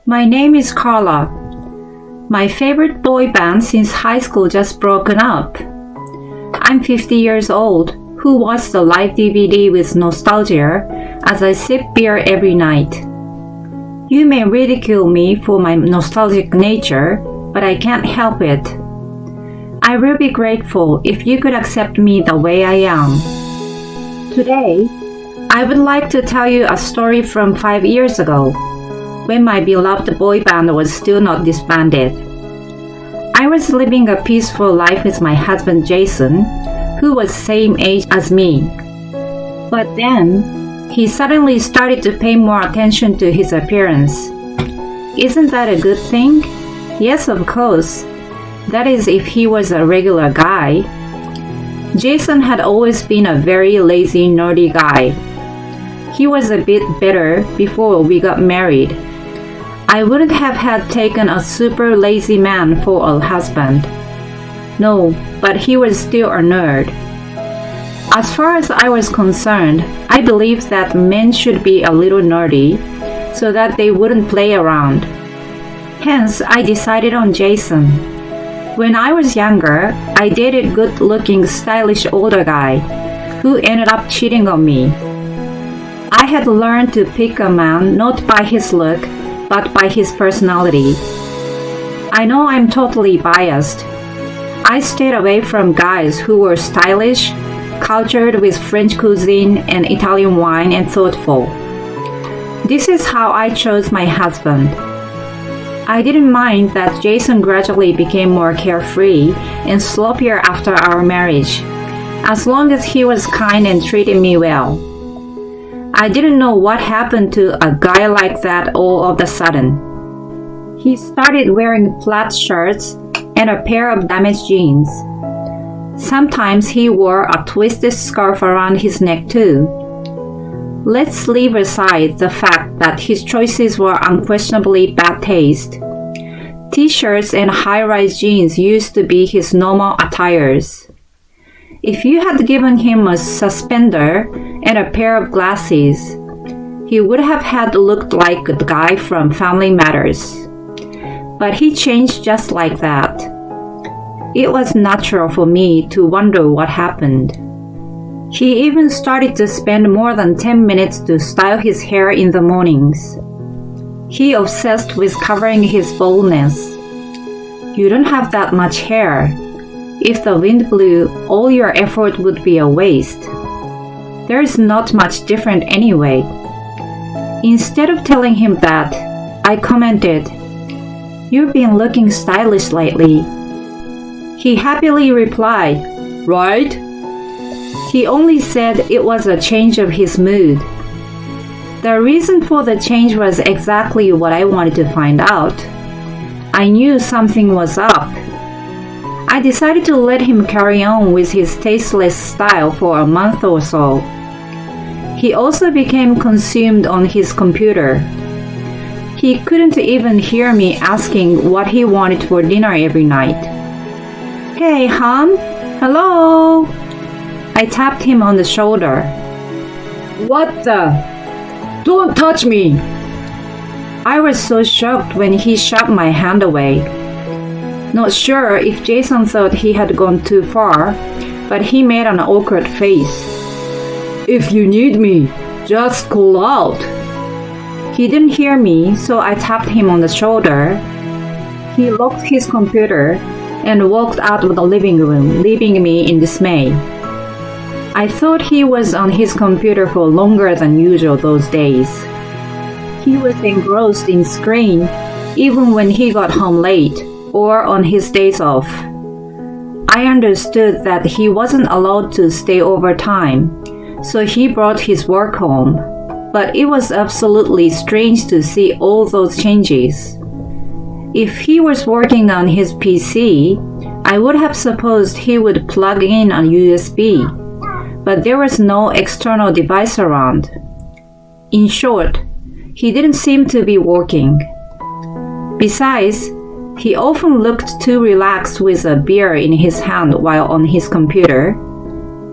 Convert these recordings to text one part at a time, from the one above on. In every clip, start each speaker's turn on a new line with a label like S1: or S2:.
S1: My name is Carla. My favorite boy band since high school just broken up. I'm 50 years old, who watched the live DVD with nostalgia as I sip beer every night. You may ridicule me for my nostalgic nature, but I can't help it. I will be grateful if you could accept me the way I am. Today, I would like to tell you a story from 5 years ago, when my beloved boy band was still not disbanded. I was living a peaceful life with my husband Jason, who was same age as me. But then, he suddenly started to pay more attention to his appearance. Isn't that a good thing? Yes, of course. That is if he was a regular guy. Jason had always been a very lazy, nerdy guy. He was a bit better before we got married. I wouldn't have had taken a super lazy man for a husband. No, but he was still a nerd. As far as I was concerned, I believed that men should be a little nerdy so that they wouldn't play around. Hence, I decided on Jason. When I was younger, I dated good-looking, stylish older guy who ended up cheating on me. I had learned to pick a man not by his look, but by his personality. I know I'm totally biased. I stayed away from guys who were stylish, cultured with French cuisine and Italian wine, and thoughtful. This is how I chose my husband. I didn't mind that Jason gradually became more carefree and sloppier after our marriage, as long as he was kind and treated me well. I didn't know what happened to a guy like that all of a sudden. He started wearing plaid shirts and a pair of damaged jeans. Sometimes he wore a twisted scarf around his neck too. Let's leave aside the fact that his choices were unquestionably bad taste. T-shirts and high-rise jeans used to be his normal attires. If you had given him a suspender and a pair of glasses, he would have had looked like the guy from Family Matters. But he changed just like that. It was natural for me to wonder what happened. He even started to spend more than 10 minutes to style his hair in the mornings. He obsessed with covering his baldness. You don't have that much hair. If the wind blew, all your effort would be a waste. There is not much different anyway. Instead of telling him that, I commented, "You've been looking stylish lately." He happily replied, "Right?" He only said it was a change of his mood. The reason for the change was exactly what I wanted to find out. I knew something was up. I decided to let him carry on with his tasteless style for a month or so. He also became consumed on his computer. He couldn't even hear me asking what he wanted for dinner every night. "Hey, hon? Hello?" I tapped him on the shoulder. "What the? Don't touch me!" I was so shocked when he shoved my hand away. Not sure if Jason thought he had gone too far, but he made an awkward face. "If you need me, just call out." He didn't hear me, so I tapped him on the shoulder. He locked his computer and walked out of the living room, leaving me in dismay. I thought he was on his computer for longer than usual those days. He was engrossed in screen even when he got home late or on his days off. I understood that he wasn't allowed to stay overtime, so he brought his work home. But it was absolutely strange to see all those changes. If he was working on his PC, I would have supposed he would plug in a USB, but there was no external device around. In short, he didn't seem to be working. Besides, he often looked too relaxed with a beer in his hand while on his computer.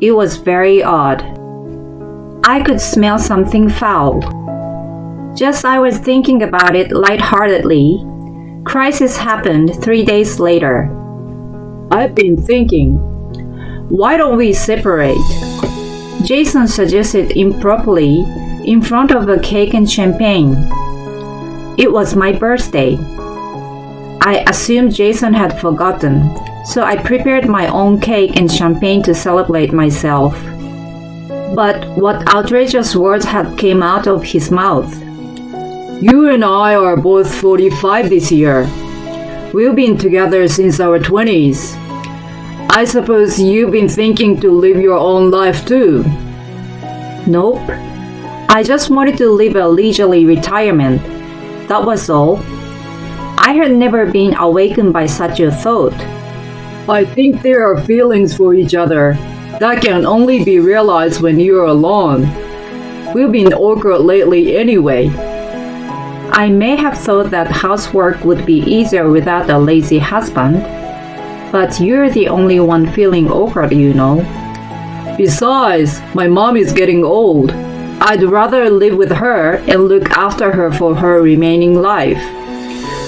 S1: It was very odd. I could smell something foul. Just I was thinking about it lightheartedly. Crisis happened 3 days later.
S2: I've been thinking, why don't we separate?
S1: Jason suggested improperly in front of a cake and champagne. It was my birthday. I assumed Jason had forgotten, so I prepared my own cake and champagne to celebrate myself. But what outrageous words had come out of his mouth.
S2: You and I are both 45 this year. We've been together since our 20s. I suppose you've been thinking to live your own life too.
S1: Nope. I just wanted to live a leisurely retirement. That was all. I had never been awakened by such a thought.
S2: I think there are feelings for each other that can only be realized when you're alone. We've been awkward lately anyway.
S1: I may have thought that housework would be easier without a lazy husband, but you're the only one feeling awkward, you know.
S2: Besides, my mom is getting old. I'd rather live with her and look after her for her remaining life.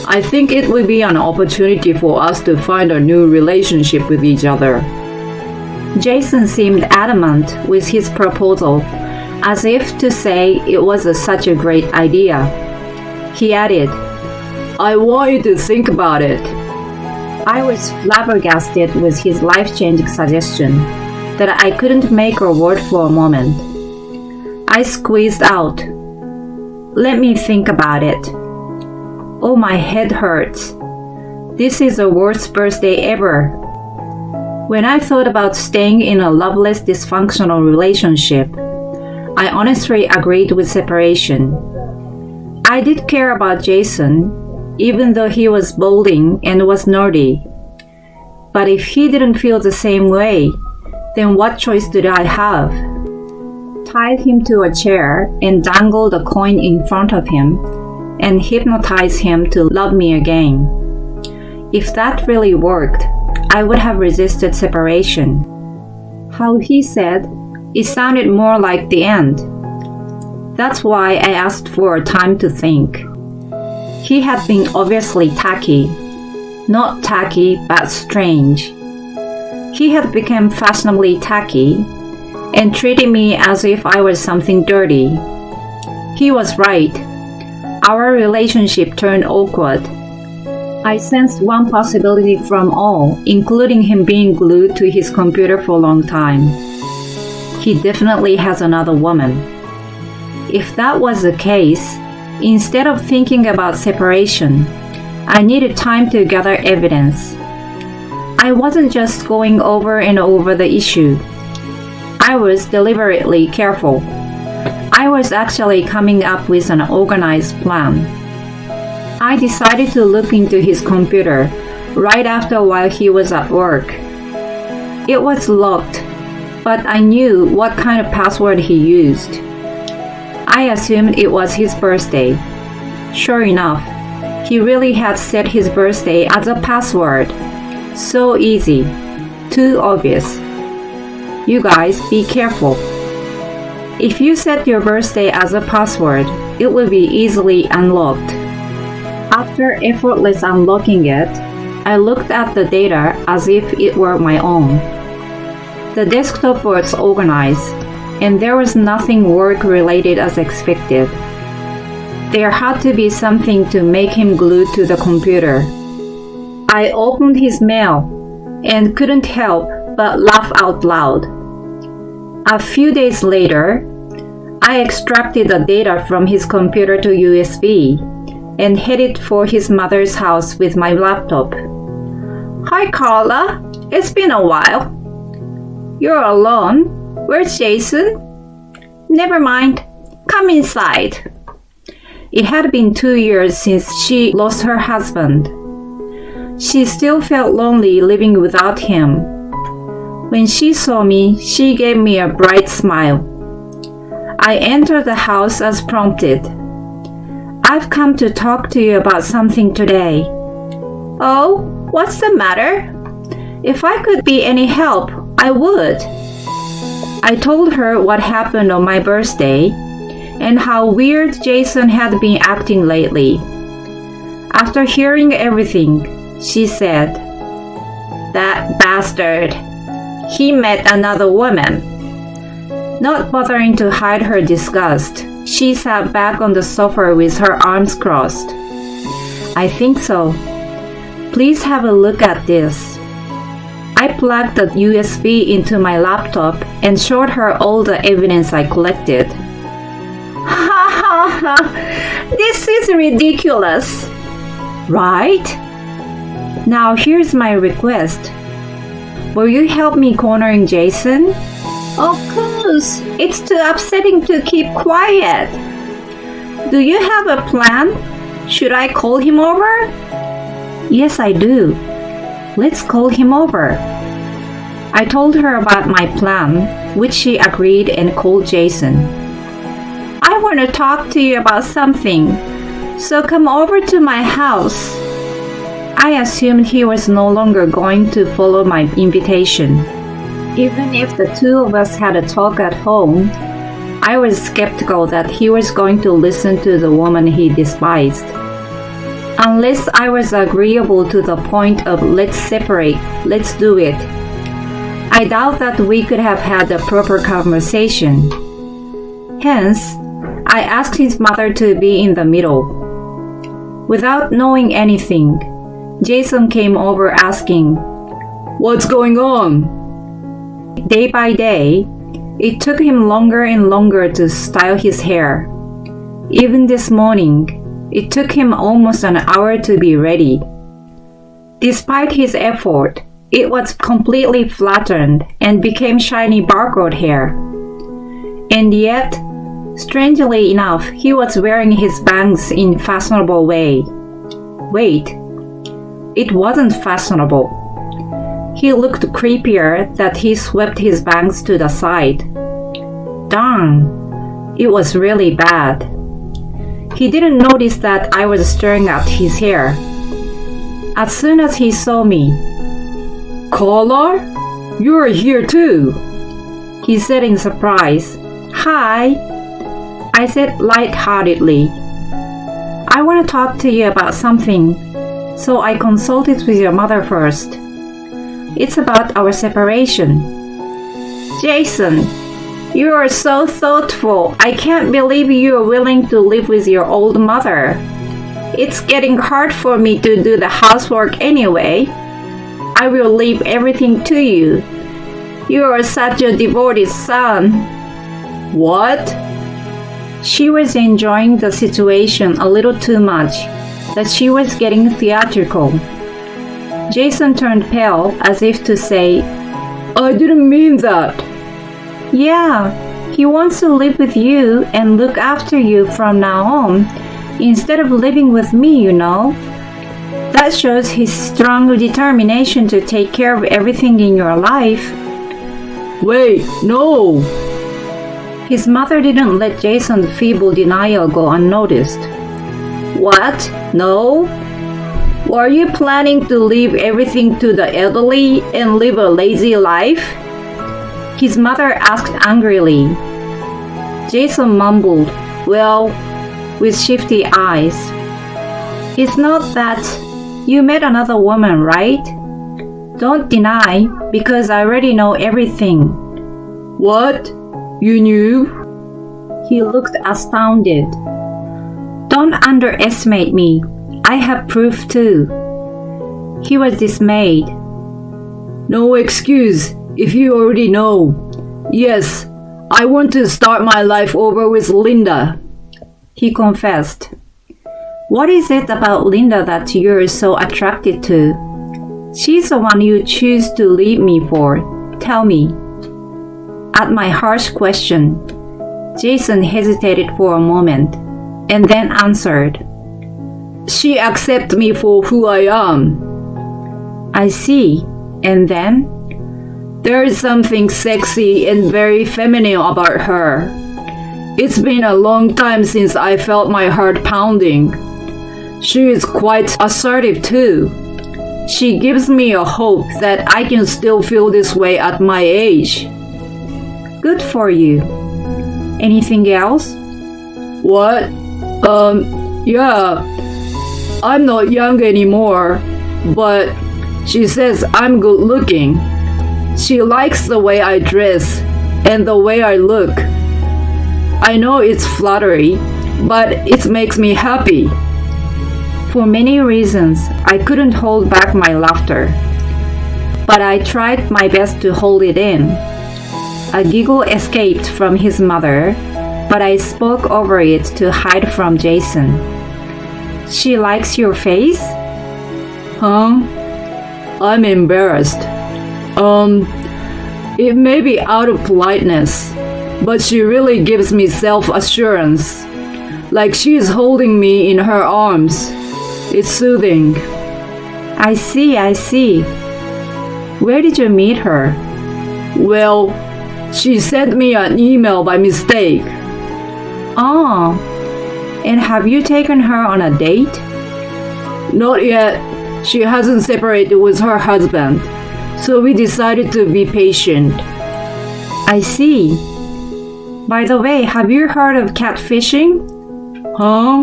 S2: I think it will be an opportunity for us to find a new relationship with each other.
S1: Jason seemed adamant with his proposal, as if to say it was such a great idea. He added,
S2: I want you to think about it.
S1: I was flabbergasted with his life-changing suggestion that I couldn't make a word for a moment. I squeezed out, Let me think about it. Oh, my head hurts. This is the worst birthday ever. When I thought about staying in a loveless, dysfunctional relationship, I honestly agreed with separation. I did care about Jason, even though he was balding and was nerdy. But if he didn't feel the same way, then what choice did I have? Tied him to a chair and dangled a coin in front of him and hypnotized him to love me again. If that really worked, I would have resisted separation. How he said, it sounded more like the end. That's why I asked for time to think. He had been obviously tacky. Not tacky, but strange. He had become fashionably tacky and treated me as if I was something dirty. He was right. Our relationship turned awkward. I sensed one possibility from all, including him being glued to his computer for a long time. He definitely has another woman. If that was the case, instead of thinking about separation, I needed time to gather evidence. I wasn't just going over and over the issue. I was deliberately careful. I was actually coming up with an organized plan. I decided to look into his computer right after while he was at work. It was locked, but I knew what kind of password he used. I assumed it was his birthday. Sure enough, he really had set his birthday as a password. So easy. Too obvious. You guys, be careful. If you set your birthday as a password, it will be easily unlocked. After effortless unlocking it, I looked at the data as if it were my own. The desktop was organized, and there was nothing work-related as expected. There had to be something to make him glued to the computer. I opened his mail and couldn't help but laugh out loud. A few days later, I extracted the data from his computer to USB and headed for his mother's house with my laptop. Hi, Carla. It's been a while. You're alone? Where's Jason? Never mind. Come inside. It had been 2 years since she lost her husband. She still felt lonely living without him. When she saw me, she gave me a bright smile. I entered the house as prompted. I've come to talk to you about something today. Oh, what's the matter? If I could be any help, I would. I told her what happened on my birthday and how weird Jason had been acting lately. After hearing everything, she said, "That bastard. He met another woman." Not bothering to hide her disgust, she sat back on the sofa with her arms crossed. "I think so. Please have a look at this." I plugged the USB into my laptop and showed her all the evidence I collected. "Ha ha ha! This is ridiculous." "Right? Now here's my request. Will you help me cornering Jason?" "Of course. It's too upsetting to keep quiet." "Do you have a plan? Should I call him over?" "Yes, I do. Let's call him over." I told her about my plan, which she agreed and called Jason. "I want to talk to you about something, so come over to my house." I assumed he was no longer going to follow my invitation. Even if the two of us had a talk at home, I was skeptical that he was going to listen to the woman he despised. Unless I was agreeable to the point of "let's separate, let's do it," I doubt that we could have had a proper conversation. Hence, I asked his mother to be in the middle. Without knowing anything, Jason came over asking,
S2: "What's going on?"
S1: Day by day, it took him longer and longer to style his hair. Even this morning, it took him almost an hour to be ready. Despite his effort, it was completely flattened and became shiny barcode hair. And yet, strangely enough, he was wearing his bangs in fashionable way. Wait, it wasn't fashionable. He looked creepier that he swept his bangs to the side. Darn, it was really bad. He didn't notice that I was staring at his hair. As soon as he saw me,
S2: "Carla? You're here too,"
S1: he said in surprise. "Hi," I said lightheartedly. "I want to talk to you about something, so I consulted with your mother first. It's about our separation." "Jason, you are so thoughtful. I can't believe you are willing to live with your old mother. It's getting hard for me to do the housework anyway. I will leave everything to you. You are such a devoted son."
S2: "What?"
S1: She was enjoying the situation a little too much, that she was getting theatrical. Jason turned pale as if to say,
S2: "I didn't mean that."
S1: "Yeah, he wants to live with you and look after you from now on, instead of living with me, you know. That shows his strong determination to take care of everything in your life."
S2: "Wait, no."
S1: His mother didn't let Jason's feeble denial go unnoticed. "What? No? Were you planning to leave everything to the elderly and live a lazy life?" His mother asked angrily. Jason mumbled, "Well," with shifty eyes. "It's not that. You met another woman, right? Don't deny, because I already know everything."
S2: "What? You knew?"
S1: He looked astounded. "Don't underestimate me. I have proof too." He was dismayed.
S2: "No excuse if you already know. Yes, I want to start my life over with Linda,"
S1: he confessed. "What is it about Linda that you're so attracted to? She's the one you choose to leave me for. Tell me." At my harsh question, Jason hesitated for a moment and then answered,
S2: "She accepts me for who I am."
S1: "I see. And then?"
S2: "There is something sexy and very feminine about her. It's been a long time since I felt my heart pounding. She is quite assertive too. She gives me a hope that I can still feel this way at my age."
S1: "Good for you. Anything else?"
S2: What? Yeah. I'm not young anymore, but she says I'm good looking. She likes the way I dress and the way I look. I know it's flattery, but it makes me happy.
S1: For many reasons, I couldn't hold back my laughter. But I tried my best to hold it in. A giggle escaped from his mother, but I spoke over it to hide from Jason. She likes your face?
S2: Huh? I'm embarrassed. It may be out of politeness, but she really gives me self-assurance. Like she's holding me in her arms. It's soothing.
S1: I see. Where did you meet her?
S2: Well, she sent me an email by mistake.
S1: Oh, and have you taken her on a date?
S2: Not yet. She hasn't separated with her husband, so we decided to be patient.
S1: I see. By the way, have you heard of catfishing?
S2: Huh?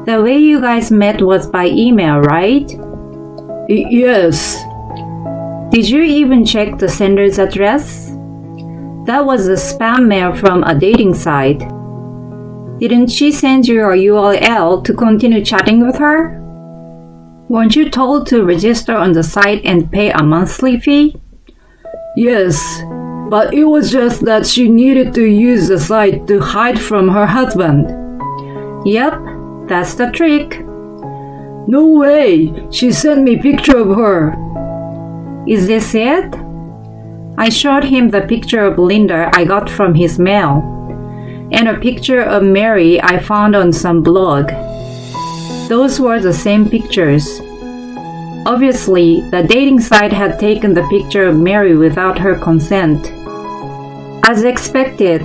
S1: The way you guys met was by email, right?
S2: Yes.
S1: Did you even check the sender's address? That was a spam mail from a dating site. Didn't she send you a URL to continue chatting with her? Weren't you told to register on the site and pay a monthly fee?
S2: Yes, but it was just that she needed to use the site to hide from her husband.
S1: Yep, that's the trick.
S2: No way! She sent me a picture of her.
S1: Is this it? I showed him the picture of Linda I got from his mail, and a picture of Mary I found on some blog. Those were the same pictures. Obviously, the dating site had taken the picture of Mary without her consent. As expected,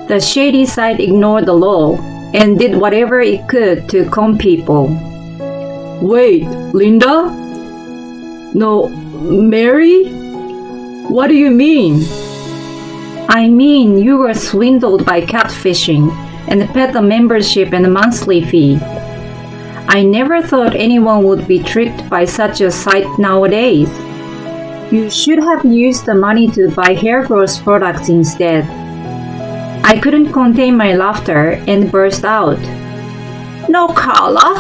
S1: the shady site ignored the law and did whatever it could to con people.
S2: Wait, Linda? No, Mary? What do you mean?
S1: I mean, you were swindled by catfishing and paid the membership and the monthly fee. I never thought anyone would be tricked by such a site nowadays. You should have used the money to buy hair growth products instead. I couldn't contain my laughter and burst out. No, Carla!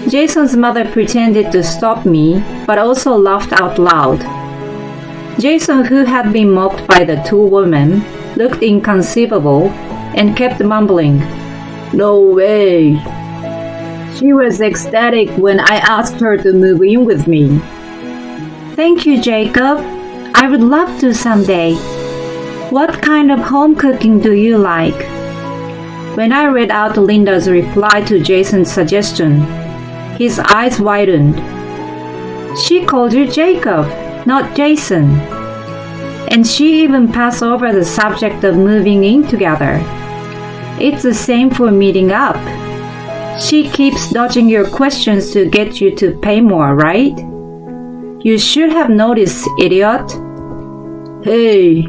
S1: Jason's mother pretended to stop me, but also laughed out loud. Jason, who had been mocked by the two women, looked inconceivable and kept mumbling, "No way." She was ecstatic when I asked her to move in with me. Thank you, Jacob. I would love to someday. What kind of home cooking do you like? When I read out Linda's reply to Jason's suggestion, his eyes widened. She called you Jacob, not Jason. And she even passed over the subject of moving in together. It's the same for meeting up. She keeps dodging your questions to get you to pay more, right? You should have noticed, idiot.
S2: Hey.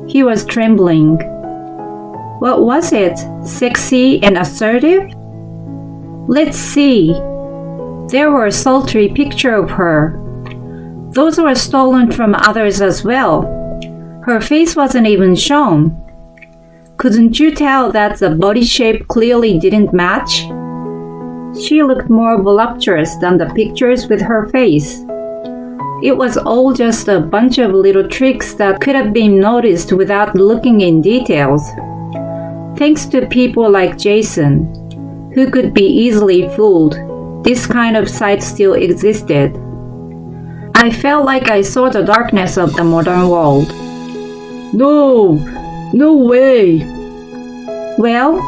S1: He was trembling. What was it? Sexy and assertive? Let's see. There were a sultry picture of her. Those were stolen from others as well. Her face wasn't even shown. Couldn't you tell that the body shape clearly didn't match? She looked more voluptuous than the pictures with her face. It was all just a bunch of little tricks that could have been noticed without looking in details. Thanks to people like Jason, who could be easily fooled, this kind of site still existed. I felt like I saw the darkness of the modern world.
S2: No way.
S1: Well,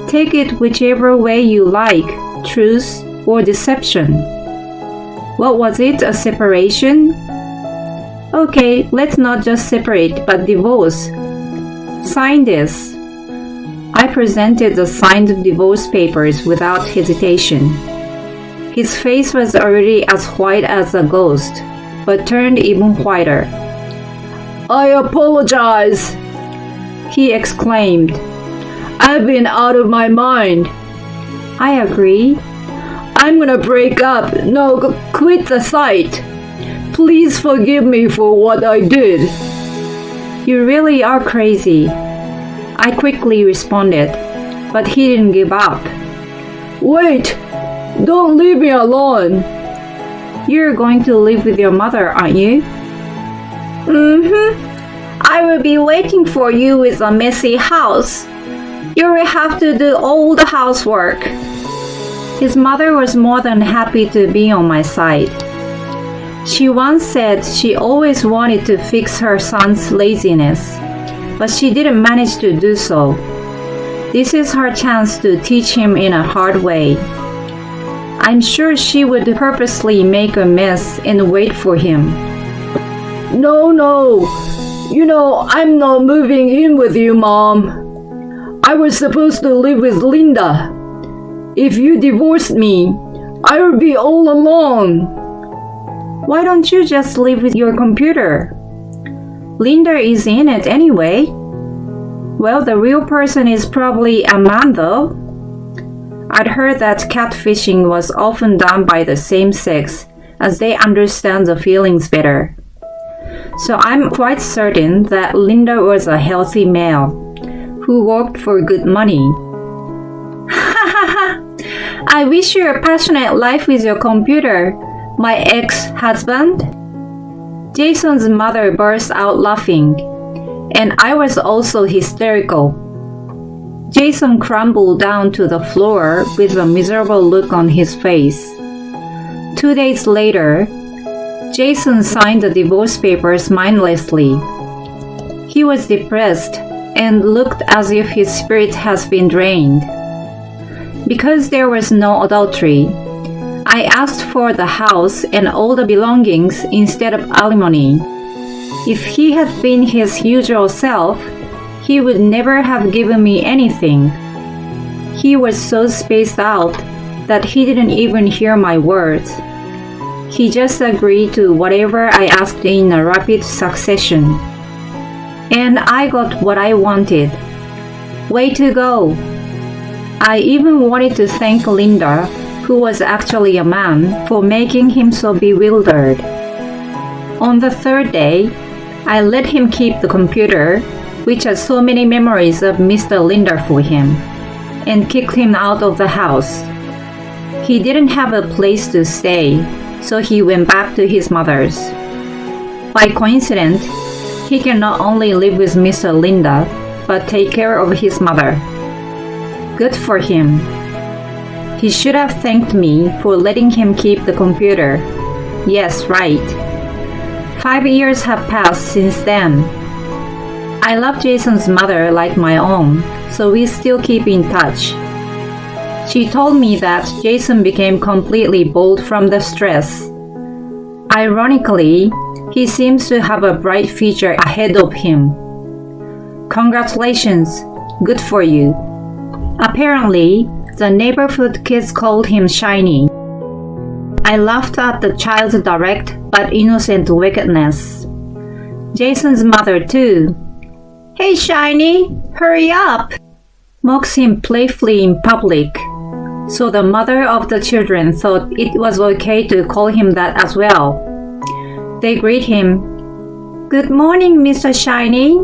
S1: take it whichever way you like, truth or deception. What was it, a separation? Okay, let's not just separate, but divorce. Sign this. I presented the signed divorce papers without hesitation. His face was already as white as a ghost, but turned even whiter.
S2: I apologize,
S1: he exclaimed.
S2: I've been out of my mind.
S1: I agree.
S2: I'm gonna break up. No, quit the site. Please forgive me for what I did.
S1: You really are crazy. I quickly responded, but he didn't give up.
S2: Wait! Don't leave me alone.
S1: You're going to live with your mother, aren't you? I will be waiting for you with a messy house. You will have to do all the housework. His mother was more than happy to be on my side. She once said she always wanted to fix her son's laziness, but she didn't manage to do so. This is her chance to teach him in a hard way. I'm sure she would purposely make a mess and wait for him.
S2: No. You know, I'm not moving in with you, Mom. I was supposed to live with Linda. If you divorced me, I would be all alone.
S1: Why don't you just live with your computer? Linda is in it anyway. Well, the real person is probably a man, though. I'd heard that catfishing was often done by the same sex, as they understand the feelings better. So I'm quite certain that Linda was a healthy male who worked for good money. I wish you a passionate life with your computer, my ex-husband. Jason's mother burst out laughing, and I was also hysterical. Jason crumbled down to the floor with a miserable look on his face. 2 days later, Jason signed the divorce papers mindlessly. He was depressed and looked as if his spirit has been drained. Because there was no adultery, I asked for the house and all the belongings instead of alimony. If he had been his usual self, he would never have given me anything. He was so spaced out that he didn't even hear my words. He just agreed to whatever I asked in a rapid succession. And I got what I wanted. Way to go! I even wanted to thank Linda, who was actually a man, for making him so bewildered. On the third day, I let him keep the computer, which had so many memories of Mr. Linder for him, and kicked him out of the house. He didn't have a place to stay, so he went back to his mother's. By coincidence, he can not only live with Mr. Linda, but take care of his mother. Good for him. He should have thanked me for letting him keep the computer. Yes, right. 5 years have passed since then. I love Jason's mother like my own, so we still keep in touch. She told me that Jason became completely bald from the stress. Ironically, he seems to have a bright future ahead of him. Congratulations, good for you. Apparently, the neighborhood kids called him Shiny. I laughed at the child's direct but innocent wickedness. Jason's mother, too. Hey, Shiny, hurry up! Mocks him playfully in public. So the mother of the children thought it was okay to call him that as well. They greet him, Good morning, Mr. Shiny.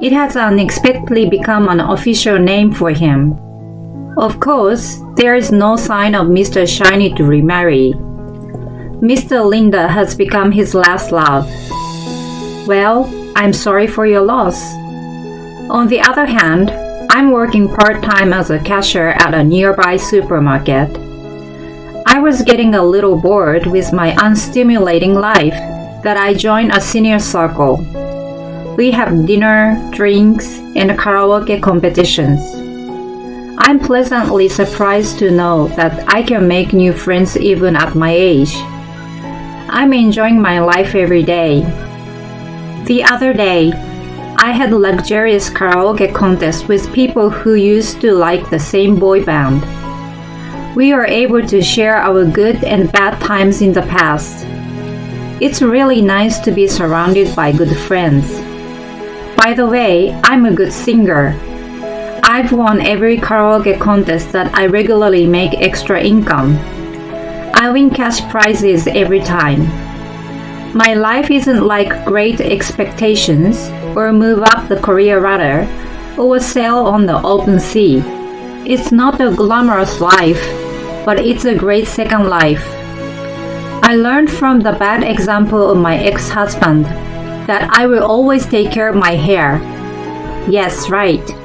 S1: It has unexpectedly become an official name for him. Of course, there is no sign of Mr. Shiny to remarry. Mr. Linda has become his last love. Well, I'm sorry for your loss. On the other hand, I'm working part-time as a cashier at a nearby supermarket. I was getting a little bored with my unstimulating life that I joined a senior circle. We have dinner, drinks, and karaoke competitions. I'm pleasantly surprised to know that I can make new friends even at my age. I'm enjoying my life every day. The other day, I had a luxurious karaoke contest with people who used to like the same boy band. We are able to share our good and bad times in the past. It's really nice to be surrounded by good friends. By the way, I'm a good singer. I've won every karaoke contest that I regularly make extra income. I win cash prizes every time. My life isn't like Great Expectations or Move Up the Career Ladder or Sail on the Open Sea. It's not a glamorous life, but it's a great second life. I learned from the bad example of my ex-husband that I will always take care of my hair. Yes, right.